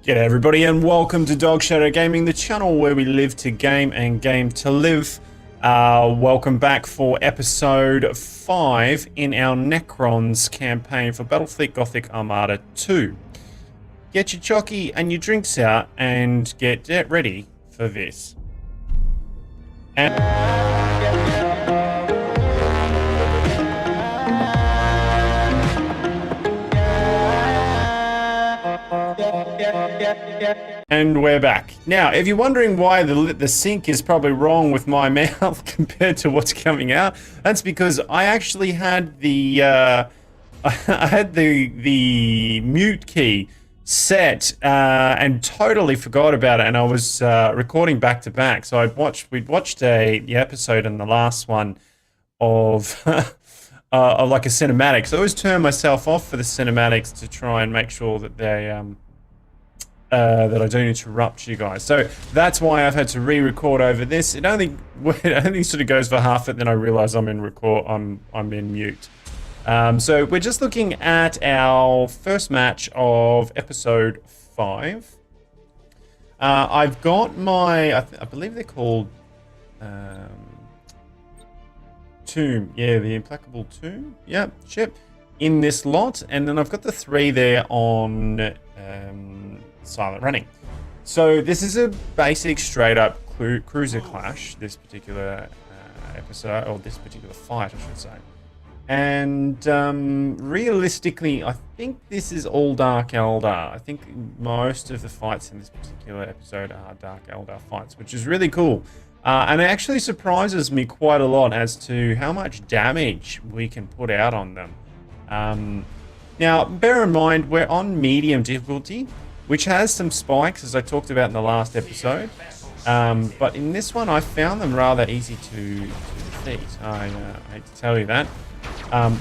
G'day everybody and welcome to Dog Shadow Gaming, the channel where we live to game and game to live. Welcome back for episode 5 in our Necrons campaign for Battlefleet Gothic Armada 2. Get your chocky and your drinks out and get ready for this. And we're back. Now, if you're wondering why the sync is probably wrong with my mouth compared to what's coming out, that's because I actually had the the mute key set and totally forgot about it, and I was recording back to back. So we'd watched the episode in the last one of like a cinematic. So I always turn myself off for the cinematics to try and make sure that they that I don't interrupt you guys. So that's why I've had to re-record over this. It only sort of goes for half it, then I realize I'm in mute. So we're just looking at our first match of episode 5. I've got my, I believe they're called tomb. Yeah, the implacable tomb. Yeah, ship in this lot, and then I've got the 3 there on silent running. So this is a basic straight up cruiser clash, this particular episode, or this particular fight I should say. And realistically I think this is all Dark Eldar. I think most of the fights in this particular episode are Dark Eldar fights, which is really cool. And it actually surprises me quite a lot as to how much damage we can put out on them. Now bear in mind we're on medium difficulty, which has some spikes, as I talked about in the last episode. But in this one, I found them rather easy to defeat. I hate to tell you that.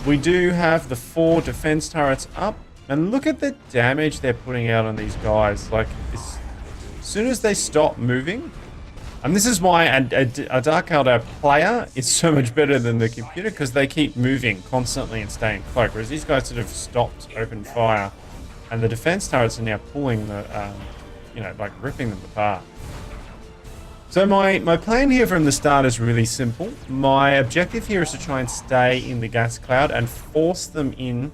We do have the 4 defense turrets up, and look at the damage they're putting out on these guys. Like, as soon as they stop moving, and this is why a Dark Eldar player is so much better than the computer, because they keep moving constantly and staying cloaked, whereas these guys sort of stopped open fire. And the defense turrets are now pulling the, like ripping them apart. So my plan here from the start is really simple. My objective here is to try and stay in the gas cloud and force them in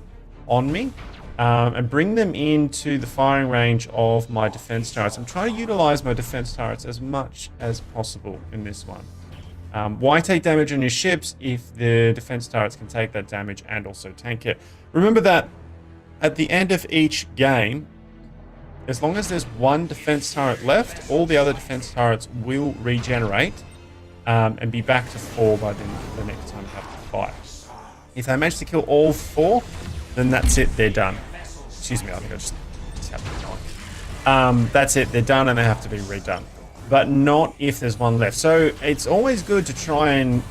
on me, and bring them into the firing range of my defense turrets. I'm trying to utilize my defense turrets as much as possible in this one. Why take damage on your ships if the defense turrets can take that damage and also tank it? Remember that at the end of each game, as long as there's 1 defense turret left, all the other defense turrets will regenerate and be back to 4 by the next time you have to fight. If they manage to kill all 4, then that's it, they're done. Excuse me, I think I just tapped the mic. That's it, they're done and they have to be redone. But not if there's 1 left. So it's always good to try and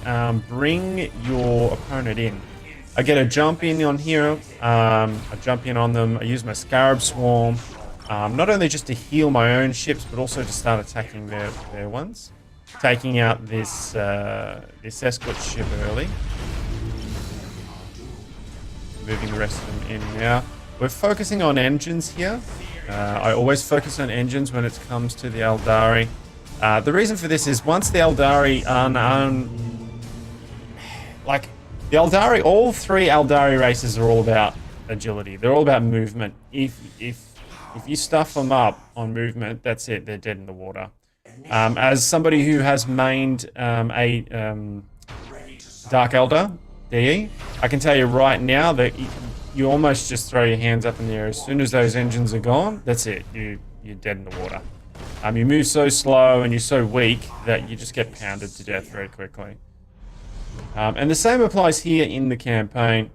bring your opponent in. I get a jump in on here, I jump in on them, I use my Scarab Swarm, not only just to heal my own ships, but also to start attacking their ones. Taking out this escort ship early. Moving the rest of them in now. We're focusing on engines here. I always focus on engines when it comes to the Eldari. The reason for this is once the Eldari the Eldari, all 3 Eldari races are all about agility. They're all about movement. If you stuff them up on movement, that's it. They're dead in the water. As somebody who has mained a Dark Eldar DE, I can tell you right now that you almost just throw your hands up in the air. As soon as those engines are gone, that's it. You're dead in the water. You move so slow and you're so weak that you just get pounded to death very quickly. And the same applies here in the campaign.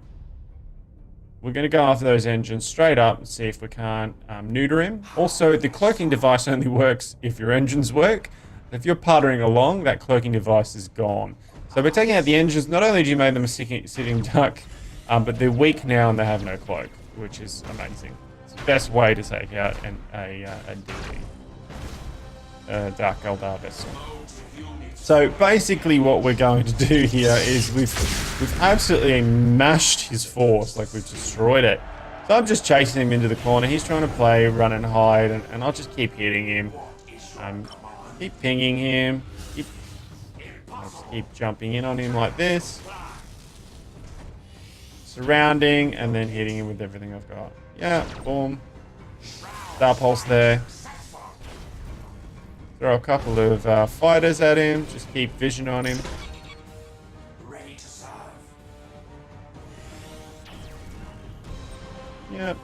We're going to go after those engines straight up and see if we can't neuter him. Also, the cloaking device only works if your engines work. If you're puttering along, that cloaking device is gone. So we're taking out the engines. Not only do you make them a sitting duck, but they're weak now and they have no cloak, which is amazing. It's the best way to take out a Dark Eldar vessel. So basically what we're going to do here is we've absolutely mashed his force, like we've destroyed it. So I'm just chasing him into the corner. He's trying to play, run and hide, and I'll just keep hitting him. Keep pinging him. I'll just keep jumping in on him like this. Surrounding, and then hitting him with everything I've got. Yeah, boom. Star pulse there. Throw a couple of fighters at him. Just keep vision on him. Yep.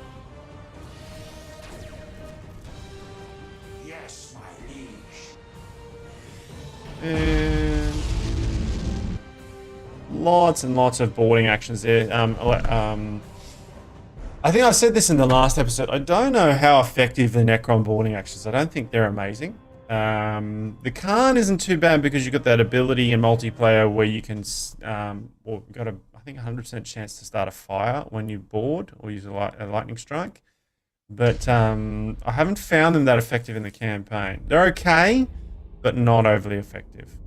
Yes, my liege. And lots and lots of boarding actions there. I think I said this in the last episode. I don't know how effective the Necron boarding actions. I don't think they're amazing. The Khan isn't too bad because you've got that ability in multiplayer where you can, or got a, I think 100% chance to start a fire when you board or use a lightning strike. But I haven't found them that effective in the campaign. They're okay, but not overly effective.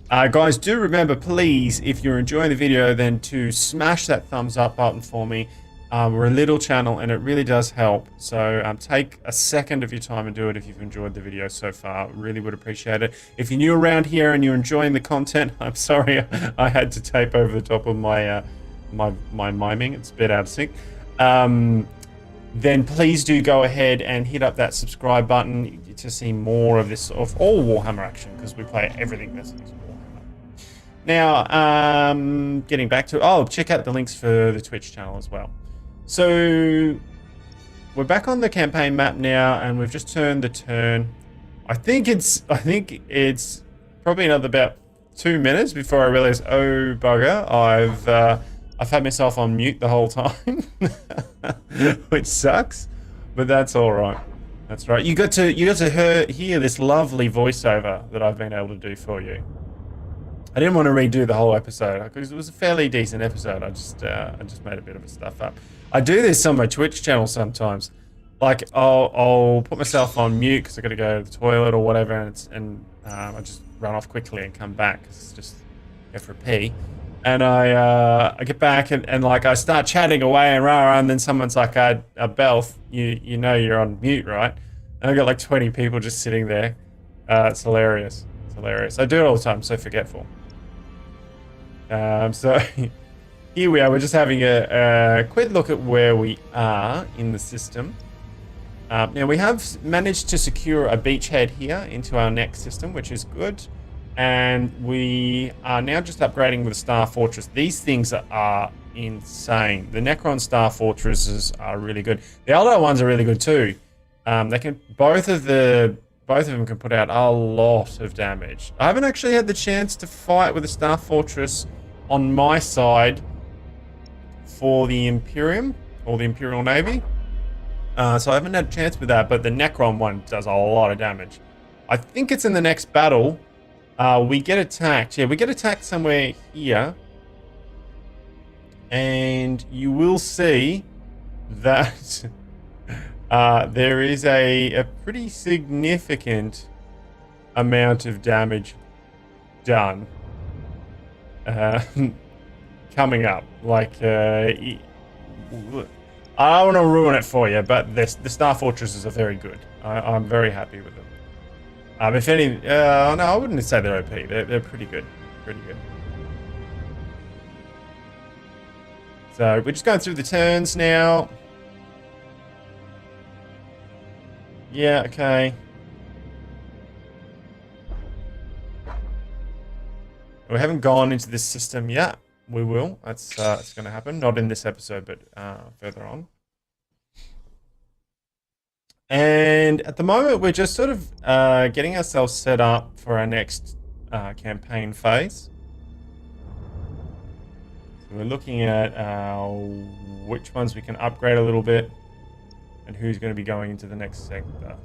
Guys, do remember, please, if you're enjoying the video, then to smash that thumbs up button for me. We're a little channel and it really does help. So take a second of your time and do it if you've enjoyed the video so far. Really would appreciate it. If you're new around here and you're enjoying the content, I'm sorry I had to tape over the top of my my miming. It's a bit out of sync. Then please do go ahead and hit up that subscribe button to see more of this, of all Warhammer action, because we play everything that's in this Warhammer. Now, getting back to, check out the links for the Twitch channel as well. So we're back on the campaign map now, and we've just turned the turn. I think it's probably another about 2 minutes before I realize, oh bugger, I've had myself on mute the whole time, which sucks, but that's all right. That's right. You got to hear this lovely voiceover that I've been able to do for you. I didn't want to redo the whole episode because it was a fairly decent episode. I just made a bit of a stuff up. I do this on my Twitch channel sometimes. Like I'll put myself on mute because I got to go to the toilet or whatever, and I just run off quickly and come back because it's just go for a pee. And I get back and like I start chatting away and rah, and then someone's like, Belth, you know you're on mute, right? And I got like 20 people just sitting there. It's hilarious. It's hilarious. I do it all the time. I'm so forgetful. So here we are. We're just having a quick look at where we are in the system. Now we have managed to secure a beachhead here into our next system, which is good. And we are now just upgrading with a Star Fortress. These things are insane. The Necron Star Fortresses are really good. The Eldar ones are really good too. They can both of them can put out a lot of damage. I haven't actually had the chance to fight with a Star Fortress on my side for the Imperium or the Imperial Navy. So I haven't had a chance with that, but the Necron one does a lot of damage. I think it's in the next battle. We get attacked. Yeah, we get attacked somewhere here. And you will see that there is a pretty significant amount of damage done coming up. Like, I don't want to ruin it for you, but the Star Fortresses are very good. I'm very happy with them. If any, no, I wouldn't say they're OP. They're pretty good. Pretty good. So we're just going through the turns now. Yeah, okay. We haven't gone into this system yet. We will. That's going to happen. Not in this episode, but further on. And at the moment, we're just sort of getting ourselves set up for our next campaign phase. So we're looking at which ones we can upgrade a little bit and who's going to be going into the next sector.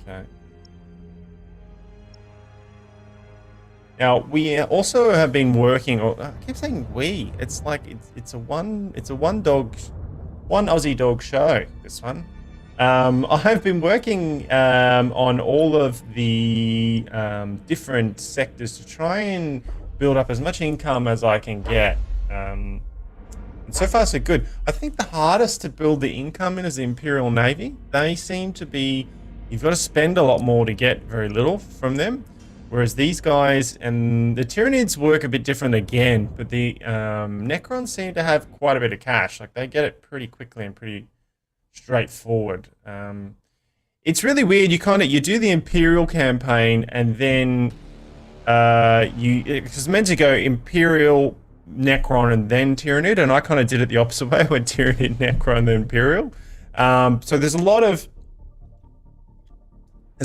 Okay. Now we also have been working. I keep saying we. It's like it's a one One Aussie Dog Show, this one. I've been working on all of the different sectors to try and build up as much income as I can get. And so far so good. I think the hardest to build the income in is the Imperial Navy. They seem to be, you've got to spend a lot more to get very little from them. Whereas these guys and the Tyranids work a bit different again, but the Necrons seem to have quite a bit of cash. Like they get it pretty quickly and pretty straightforward. It's really weird. You do the Imperial campaign and then it's meant to go Imperial, Necron, and then Tyranid, and I kind of did it the opposite way. I went Tyranid, Necron, then Imperial. So there's a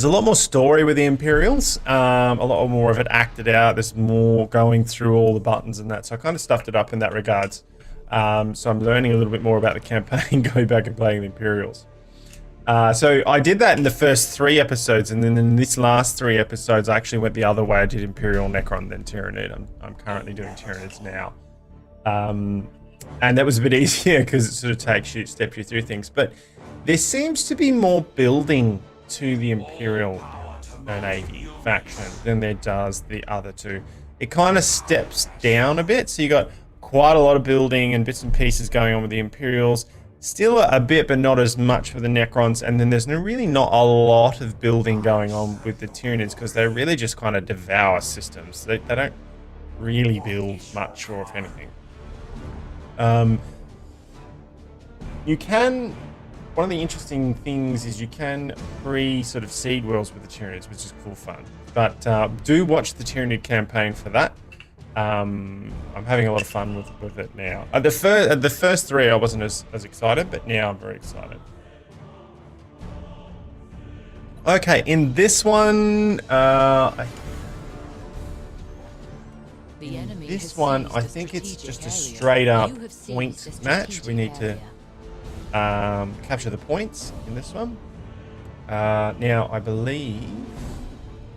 lot more story with the Imperials, a lot more of it acted out. There's more going through all the buttons and that. So I kind of stuffed it up in that regards. So I'm learning a little bit more about the campaign, going back and playing the Imperials. So I did that in the first 3 episodes, and then in this last 3 episodes, I actually went the other way. I did Imperial, Necron, then Tyranid. I'm currently doing Tyranids now. And that was a bit easier because it sort of steps you through things. But there seems to be more building to the Imperial Navy faction than there does the other two. It kind of steps down a bit, so you got quite a lot of building and bits and pieces going on with the Imperials. Still a bit, but not as much for the Necrons, and then there's really not a lot of building going on with the Tyranids because they really just kind of devour systems. They don't really build much, or if anything. One of the interesting things is you can sort of seed worlds with the Tyranids, which is cool fun. But do watch the Tyranid campaign for that. I'm having a lot of fun with it now. The first 3 I wasn't as excited, but now I'm very excited. Okay, in this one, I think it's just a straight up point match. We need to capture the points in this one. Now, I believe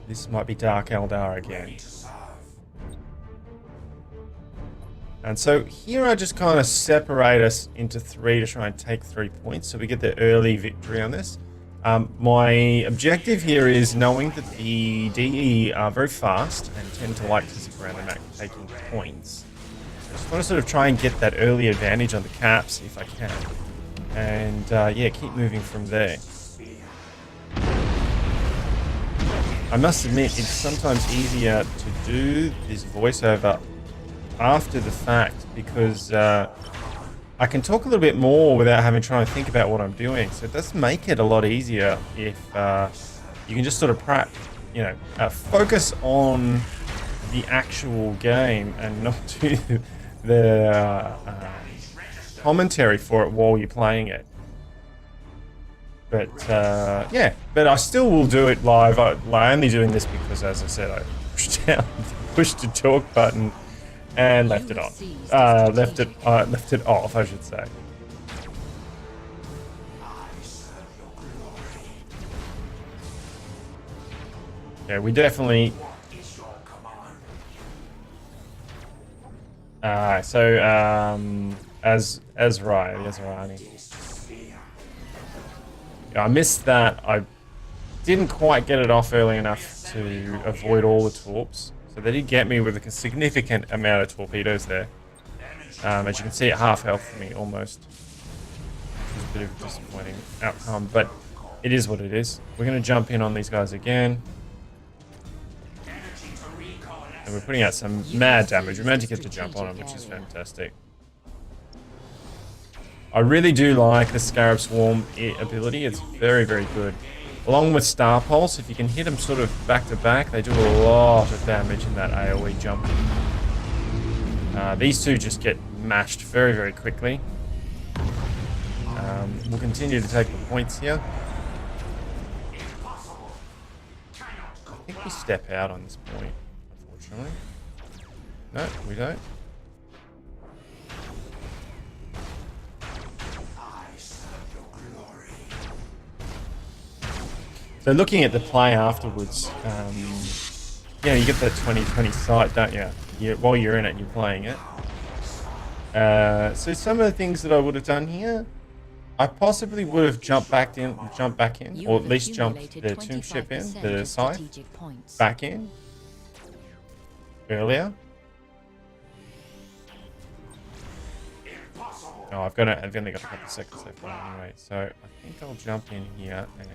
this might be Dark Eldar again. And so here I just kind of separate us into 3 to try and take 3 points, so we get the early victory on this. My objective here is knowing that the DE are very fast and tend to like to zip around the map taking points. I just want to sort of try and get that early advantage on the caps if I can. And yeah, keep moving from there. I must admit, it's sometimes easier to do this voiceover after the fact because I can talk a little bit more without having to try and think about what I'm doing. So it does make it a lot easier if you can just sort of focus on the actual game and not do the commentary for it while you're playing it. But yeah, but I still will do it live. I'm only doing this because, as I said, I pushed the talk button and left it on. Left it off, I should say. Yeah, we definitely. Azrani. I missed that. I didn't quite get it off early enough to avoid all the torps. So they did get me with a significant amount of torpedoes there. As you can see, at half health for me, almost. Which is a bit of a disappointing outcome, but it is what it is. We're going to jump in on these guys again. And we're putting out some mad damage. We managed to get to jump on them, which is fantastic. I really do like the Scarab Swarm ability. It's very, very good. Along with Star Pulse, if you can hit them sort of back to back, they do a lot of damage in that AoE jump. These two just get mashed very, very quickly. We'll continue to take the points here. I think we step out on this point, unfortunately. No, we don't. So looking at the play afterwards, you get that 20/20 sight, don't you? While you're in it, you're playing it. So some of the things that I would have done here, I possibly would have jumped back in, or at least jumped the tomb ship in, the scythe, back in earlier. Oh, I've only got a couple of seconds left anyway, so I think I'll jump in here and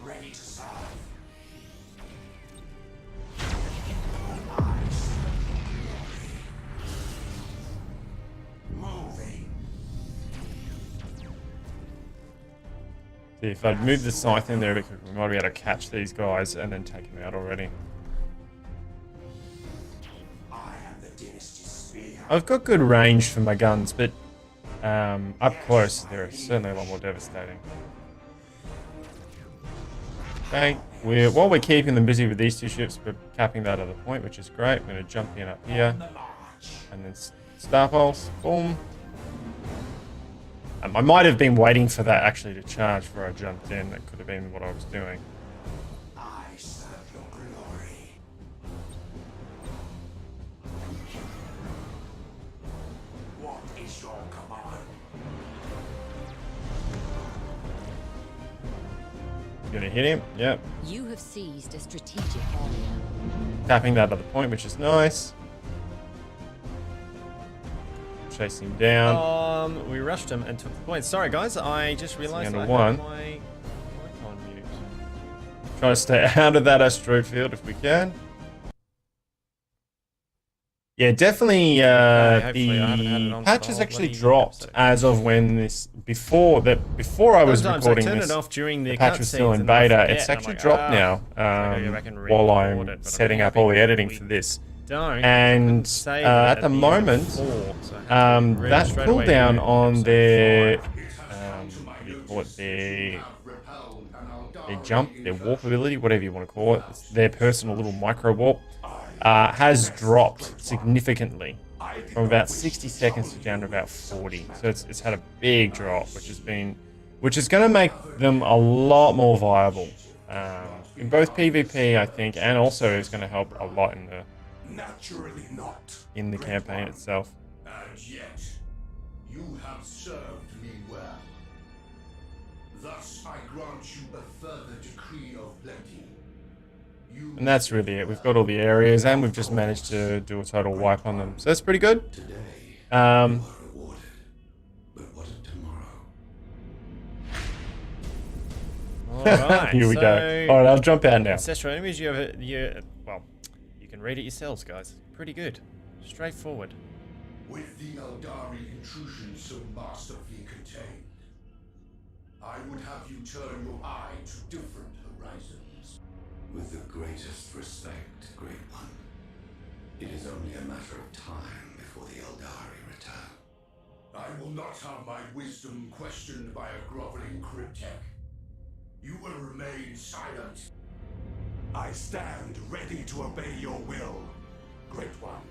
ready to serve. See, if I'd moved the scythe in there, we might be able to catch these guys and then take them out already. I've got good range for my guns, but up close, they're certainly a lot more devastating. Okay, while we're keeping them busy with these two ships, we're capping that other point, which is great. We're going to jump in up here, and then star pulse, boom. I might have been waiting for that actually to charge before I jumped in. That could have been what I was doing. I serve your glory. What is your command? Gonna hit him? Yep. You have seized a strategic area. Tapping that other point, which is nice. Chase him down. We rushed him and took the point. Sorry, guys. I just realized I had my mic on mute. Try to stay out of that asteroid field if we can. Yeah, definitely. The patch has actually dropped as of when this before I was recording this. The patch was still in beta. It's actually dropped now. While I'm setting up all the editing for this. And at the moment, that cooldown on their, what do you call it, their jump, their warp ability, whatever you want to call it, their personal little micro warp, has dropped significantly from about 60 seconds to down to about 40. So it's had a big drop, which is going to make them a lot more viable in both PvP, I think, and also is going to help a lot in the naturally not in the campaign itself. And yet, you have served me well. Thus, I grant you a further decree of plenty. And that's really it. We've got all the areas, and we've just managed to do a total wipe on them. So that's pretty good. Today, you are rewarded. But what of tomorrow? Alright, here we go. Alright, I'll jump out now. Ancestral enemies, well, you can read it yourselves, guys. Pretty good. Straightforward. With the Eldari intrusion so masterfully contained, I would have you turn your eye to different horizons. With the greatest respect, Great One, it is only a matter of time before the Eldari return. I will not have my wisdom questioned by a groveling cryptek. You will remain silent. I stand ready to obey your will, Great One.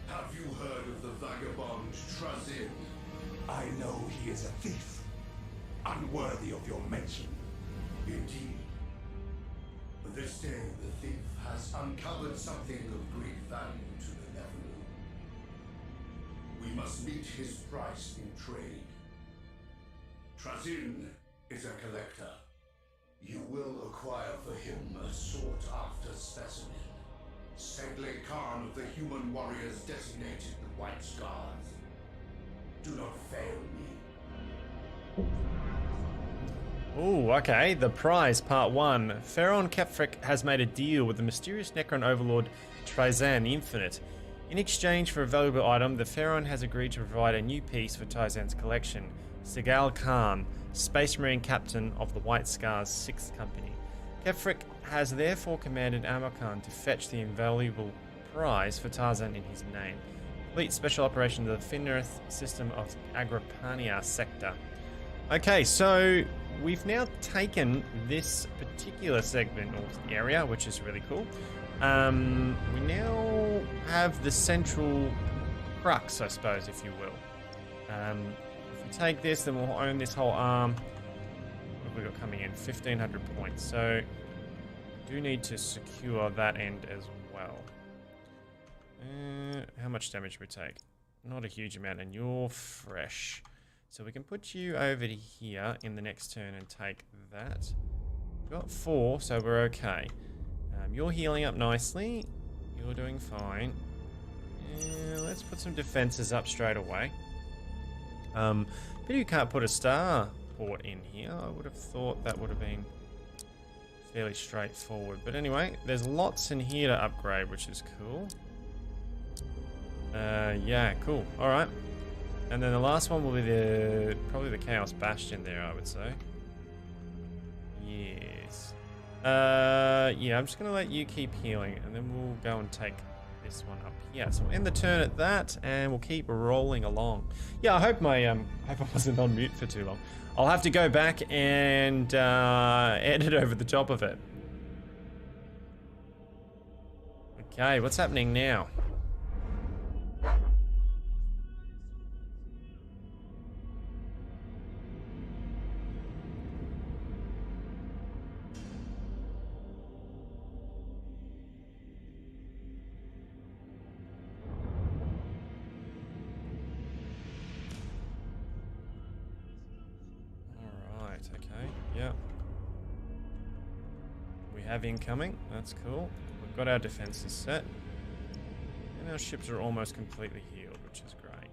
Have you heard of the vagabond Trazin? I know he is a thief, unworthy of your mention. Indeed. But this day, the thief has uncovered something of great value to the Nephilim. We must meet his price in trade. Trazin is a collector. You will acquire for him a sought-after specimen. Segle Khan of the human warriors designated the White Scars. Do not fail me. Ooh, okay. The prize, part 1. Pharaon Kefrik has made a deal with the mysterious Necron overlord Trazan the Infinite. In exchange for a valuable item, the Pharaon has agreed to provide a new piece for Trazan's collection. Segal Khan, Space Marine Captain of the White Scars 6th Company. Kefrik has therefore commanded Amarkan to fetch the invaluable prize for Tarzan in his name. Complete special operation of the Finnerith system of Agripania sector. Okay, so we've now taken this particular segment of the area, which is really cool. We now have the central crux, I suppose, if you will. If we take this, then we'll own this whole arm. What have we got coming in? 1,500 points. So do need to secure that end as well. How much damage we take? Not a huge amount, and you're fresh. So we can put you over to here in the next turn and take that. We've got 4, so we're okay. You're healing up nicely. You're doing fine. Let's put some defenses up straight away. But you can't put a star port in here. I would have thought that would have been fairly straightforward. But anyway, there's lots in here to upgrade, which is cool. Yeah, cool. All right. And then the last one will be probably the Chaos Bastion there, I would say. Yes. Yeah, I'm just going to let you keep healing, and then we'll go and take this one up here. So we'll end the turn at that, and we'll keep rolling along. Yeah, I hope I wasn't on mute for too long. I'll have to go back and edit over the top of it. Okay, what's happening now? Have incoming, that's cool. We've got our defenses set. And our ships are almost completely healed, which is great.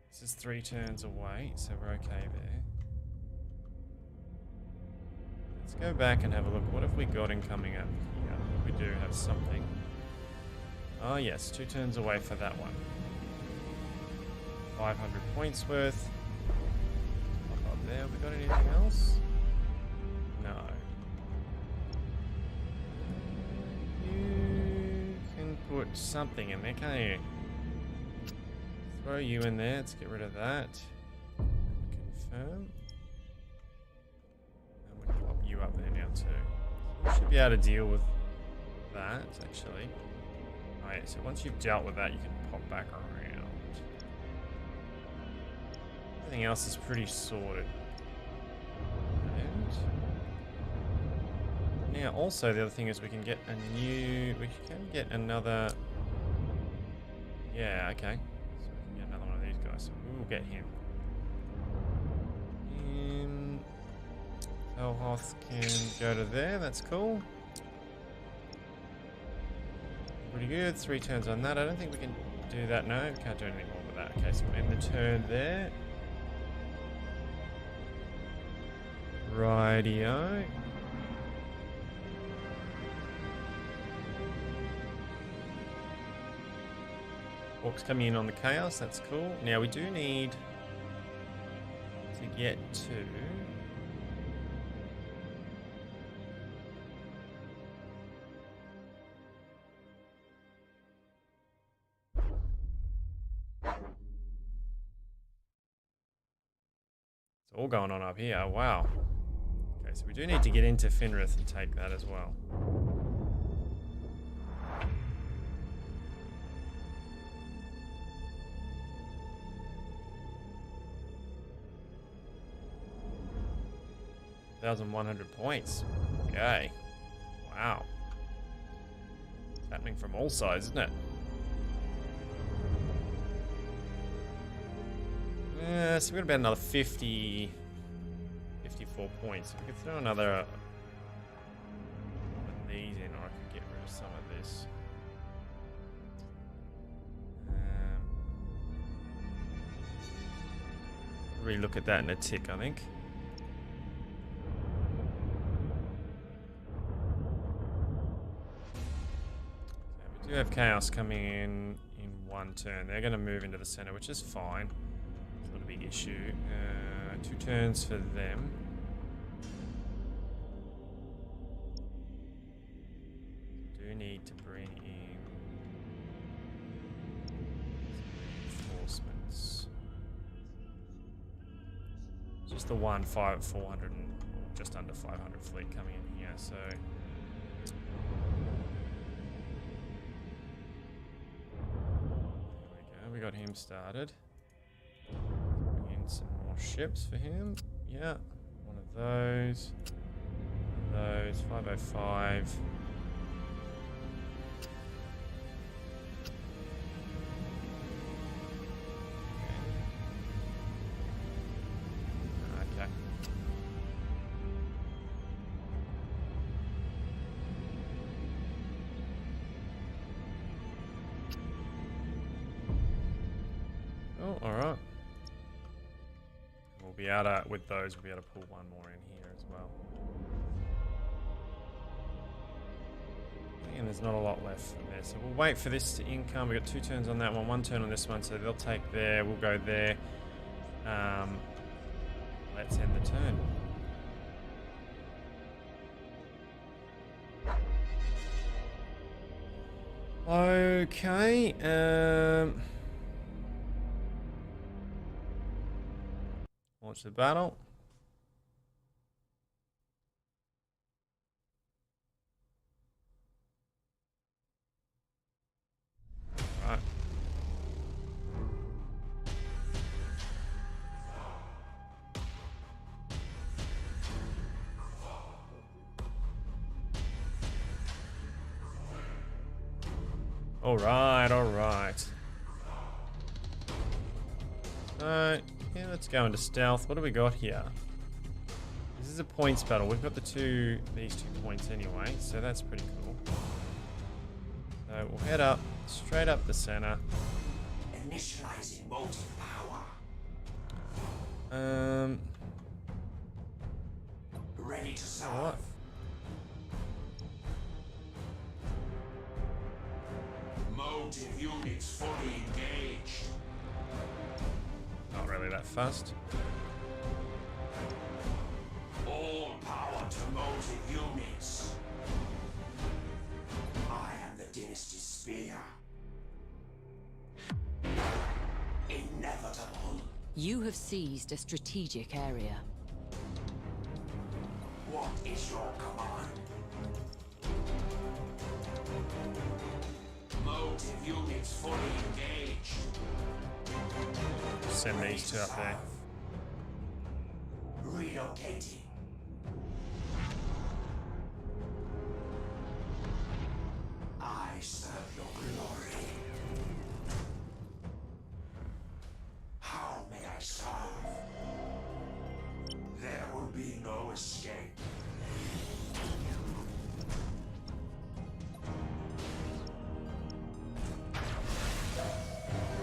This is 3 turns away, so we're okay there. Let's go back and have a look. What have we got incoming up here? We do have something. Oh yes, 2 turns away for that one. 500 points worth. Pop up there. Have we got anything else? No. Put something in there, can't you? Throw you in there. Let's get rid of that. Confirm. And we'll pop you up there now too. You should be able to deal with that, actually. Alright, so once you've dealt with that, you can pop back around. Everything else is pretty sorted. Now, also, the other thing is we can get we can get another, yeah, okay. So we can get another one of these guys. So we will get him. Elhoth can go to there, that's cool. Pretty good, 3 turns on that. I don't think we can do that, no, we can't do anything more with that. Okay, so we'll end the turn there. Rightio. Orcs coming in on the Chaos, that's cool. Now we do need to get to... It's all going on up here, wow. Okay, so we do need to get into Finrith and take that as well. 1,100 points. Okay. Wow. It's happening from all sides, isn't it? Yeah, so we've got about another 54 points. We could throw another one of these in, or I could get rid of some of this. Relook at that in a tick, I think. So we do have Chaos coming in 1 turn. They're going to move into the center, which is fine. It's not a big issue. 2 turns for them. Do need to bring in reinforcements. Just the 400 and just under 500 fleet coming in here, so there we go. We got him started. Bring in some more ships for him. Yeah, one of those. 505. Oh, alright. We'll be able to, with those, we'll be able to pull one more in here as well. And there's not a lot left from there, so we'll wait for this to income. We've got 2 turns on that one, 1 turn on this one, so they'll take there, we'll go there. Let's end the turn. Okay, launch the battle. Right. All right. So, yeah, let's go into stealth. What do we got here? This is a points battle. We've got these 2 points anyway, so that's pretty cool. So we'll head up, straight up the center. Initializing motive power. Ready to serve. What? Motive units fully engaged. Not really that fast. All power to motive units. I am the Dynasty's spear. Inevitable. You have seized a strategic area. What is your command? Motive units fully engaged. Send these 2 up there. Relocating. I serve your glory. How may I serve? There will be no escape.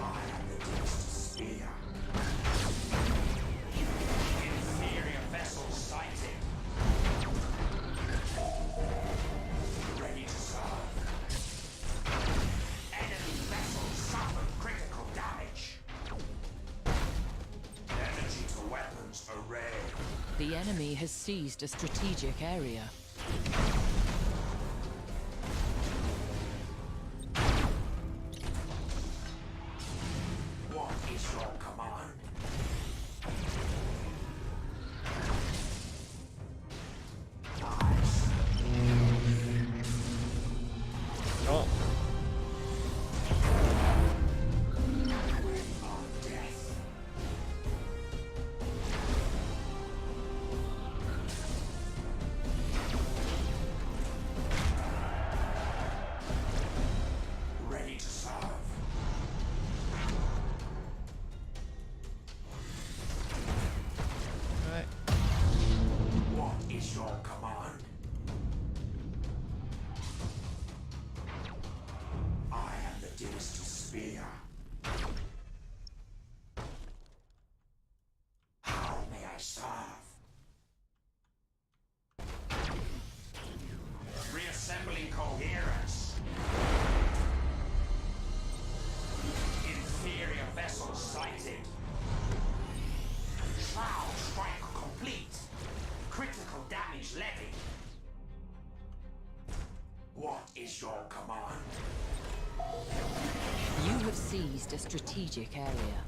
I am the Dynasty's spear. Inferior vessel sighted. Ready to serve. Enemy vessel suffered critical damage. Energy to weapons array. The enemy has seized a strategic area. What is your command? Oh, Death. Ready to serve. right. What is your command? I am the Dynasty's spear. How may I serve? Reassembling coherence. Inferior vessel sighted. Shroud strike complete. Critical damage levied. What is your command? You have seized a strategic area.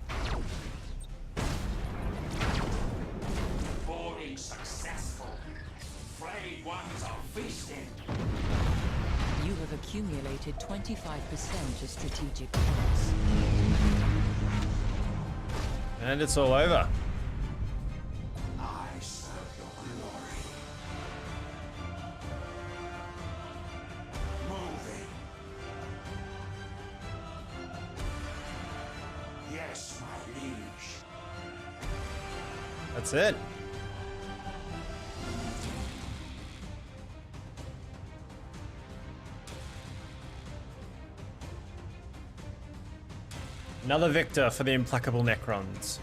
Boarding successful. Frayed ones are feasting. You have accumulated 25% of strategic points. And it's all over. I serve your glory. Moving. Yes, my liege. That's it. Another victor for the implacable Necrons.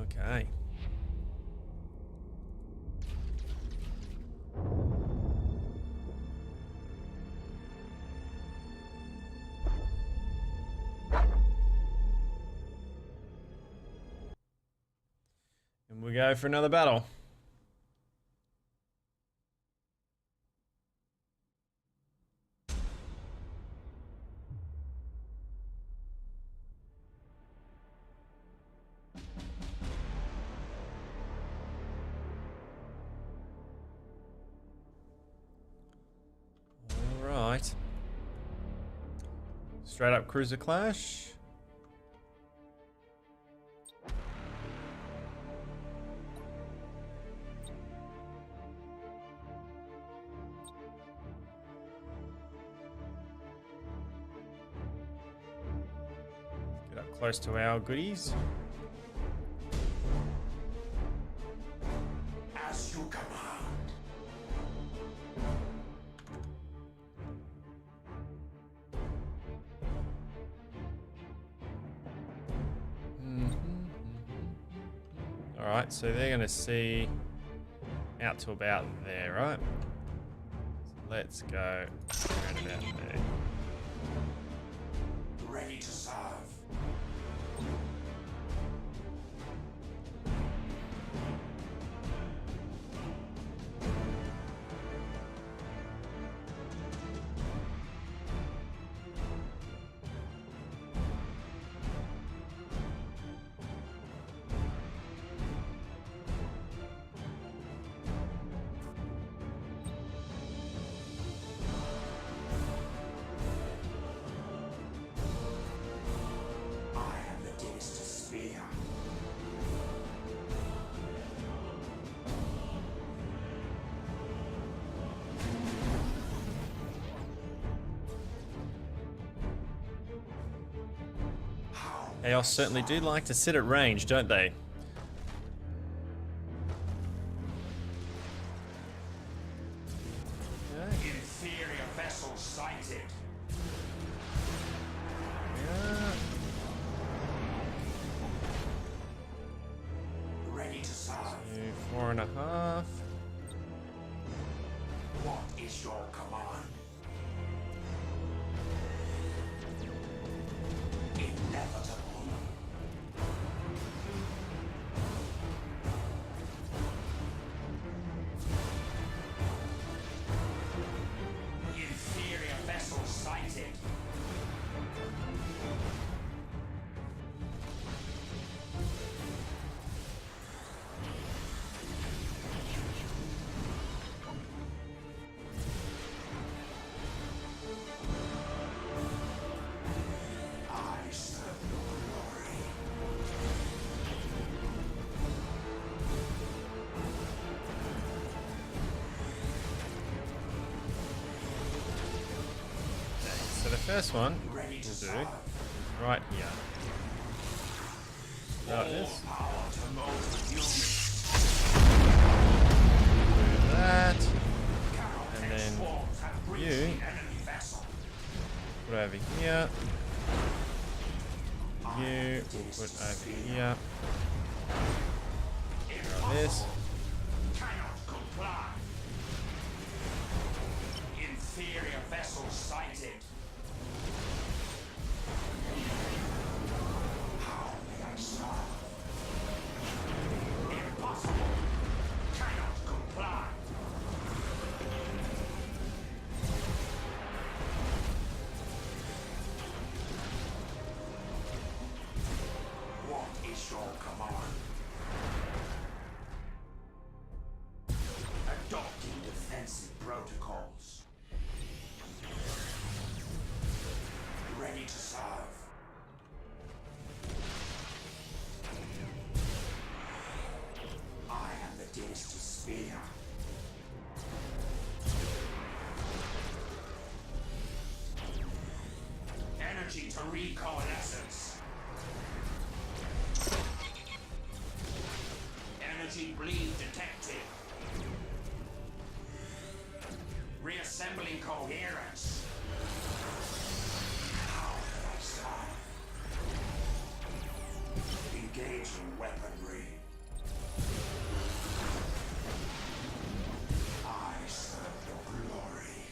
Okay. And we go for another battle. All right. Straight up cruiser clash. Get up close to our goodies. As you command. All right, so they're going to see out to about there, right? So let's go around about there. Ready to serve. They all certainly do like to sit at range, don't they? Inferior vessel sighted. Yeah. Ready to serve. 4.5. What is your command? Inevitable. Inferior vessel sighted. I serve your glory. So the first one Ready to we'll do serve. right here. Like this. Power to mold humans. Do that. And Chaotech then swarms have breached you the enemy vessel. put over here. You put over here. Like this. Cannot comply. Inferior vessel sighted. How may I serve? Impossible. Cannot comply. What is your command? Adopting defensive protocols. Ready to serve. I am the dynasty spear. Energy to recoalescence. Energy bleed detected. Reassembling coherence. How can I serve? Engaging weaponry. I serve your glory.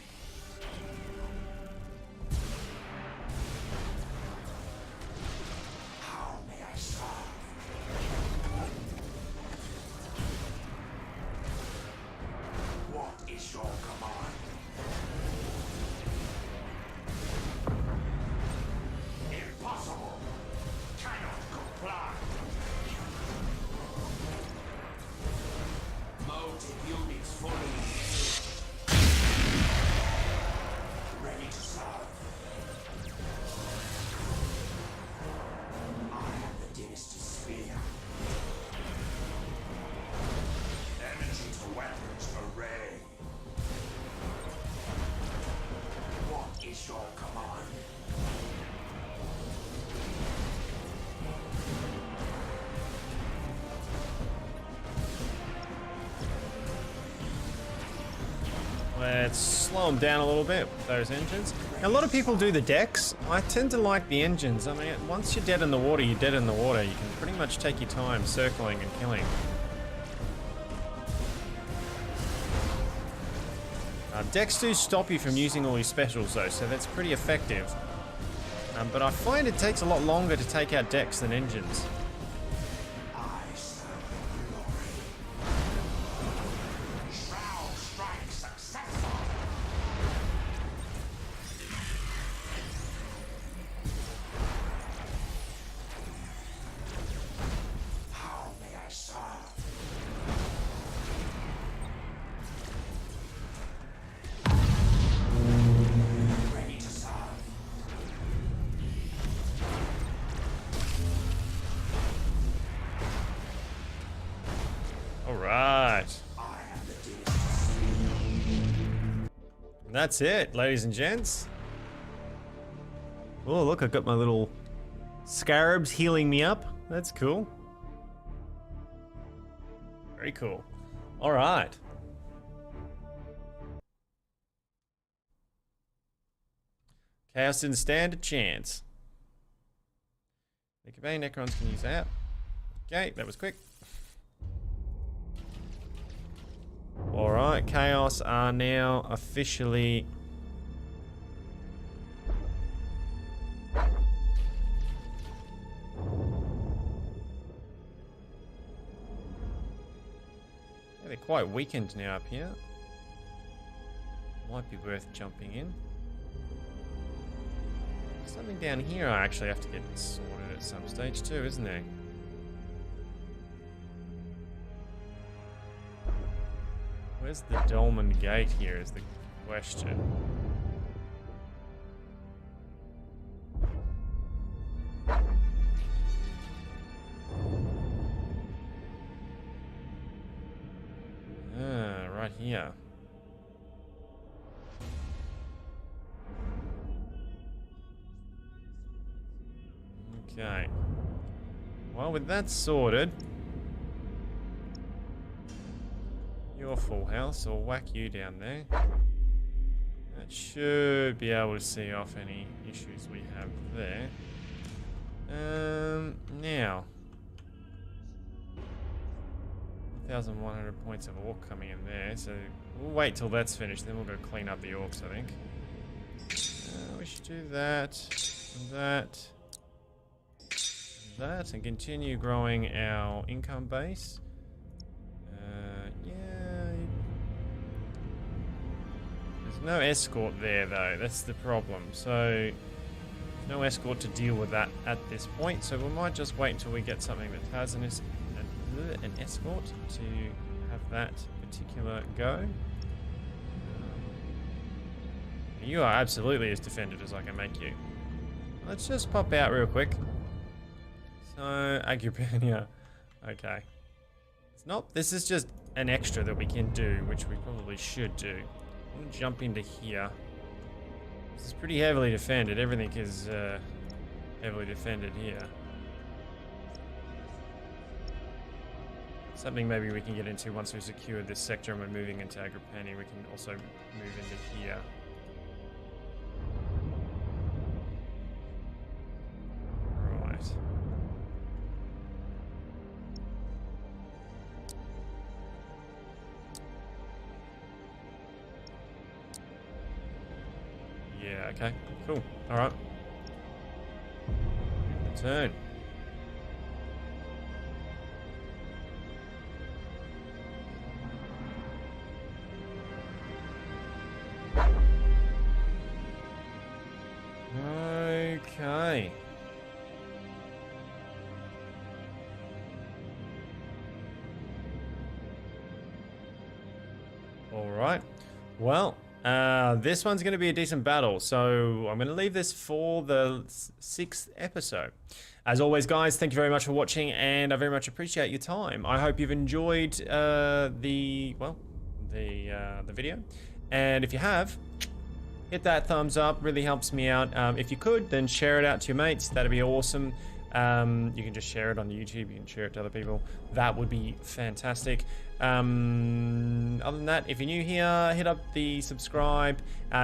How may I serve? What is your command? Impossible! Cannot comply! Motive units fully engaged. Ready to serve. I am the Dynasty Spear. Energy to weapons array. What is your command? Let's slow them down a little bit with those engines. Now, a lot of people do the decks. I tend to like the engines. I mean, once you're dead in the water, you're dead in the water. You can pretty much take your time circling and killing. Decks do stop you from using all your specials though, so that's pretty effective. But I find it takes a lot longer to take out decks than engines. I serve your glory. Shroud strike successful. How may I serve? Ready to serve. All right. I am the Dynasty. And that's it, ladies and gents. Oh, look, I've got my little scarabs healing me up. That's cool. Very cool. All right. Chaos didn't stand a chance. The Cabane Necrons can use that. Okay, that was quick. Alright, Chaos are now officially... Yeah, they're quite weakened now up here. Might be worth jumping in. Something down here I actually have to get sorted at some stage too, isn't there? Where's the Dolmen Gate here is the question. Ah, right here. Okay. Well, with that sorted, you're full health, so I'll whack you down there. That should be able to see off any issues we have there. Now. 1,100 points of orc coming in there, so we'll wait till that's finished, then we'll go clean up the orcs, I think. We should do that, and that, and continue growing our income base. Yeah. There's no escort there though, that's the problem. So, no escort to deal with that at this point, so we might just wait until we get something that has an escort to have that particular go. You are absolutely as defended as I can make you. Let's just pop out real quick. So, Agripania. Okay. It's not, this is just an extra that we can do, which we probably should do. I'm gonna jump into here. This is pretty heavily defended. Everything is heavily defended here. something maybe we can get into once we secure this sector and we're moving into Agripani. We can also move into here. Right. Yeah, okay, cool. All right. Turn. Okay. All right. Well, this one's going to be a decent battle, so I'm going to leave this for the 6th episode. As always, guys, thank you very much for watching, and I very much appreciate your time. I hope you've enjoyed the video, and if you have, hit that thumbs up, really helps me out. If you could, then share it out to your mates. That'd be awesome. You can just share it on YouTube. You can share it to other people. That would be fantastic. Other than that, if you're new here, hit up the subscribe.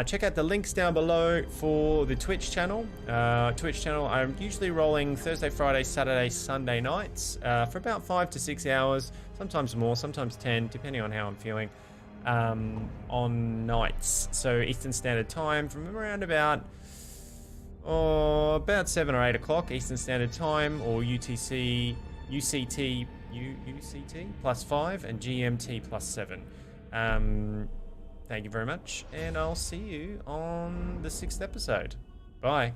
Check out the links down below for the Twitch channel. I'm usually rolling Thursday, Friday, Saturday, Sunday nights for about 5 to 6 hours, sometimes more, sometimes 10, depending on how I'm feeling. On nights, so Eastern Standard Time from around about 7 or 8 o'clock Eastern Standard Time, or UTC, UCT +5 and GMT +7. Thank you very much, and I'll see you on the 6th episode. Bye.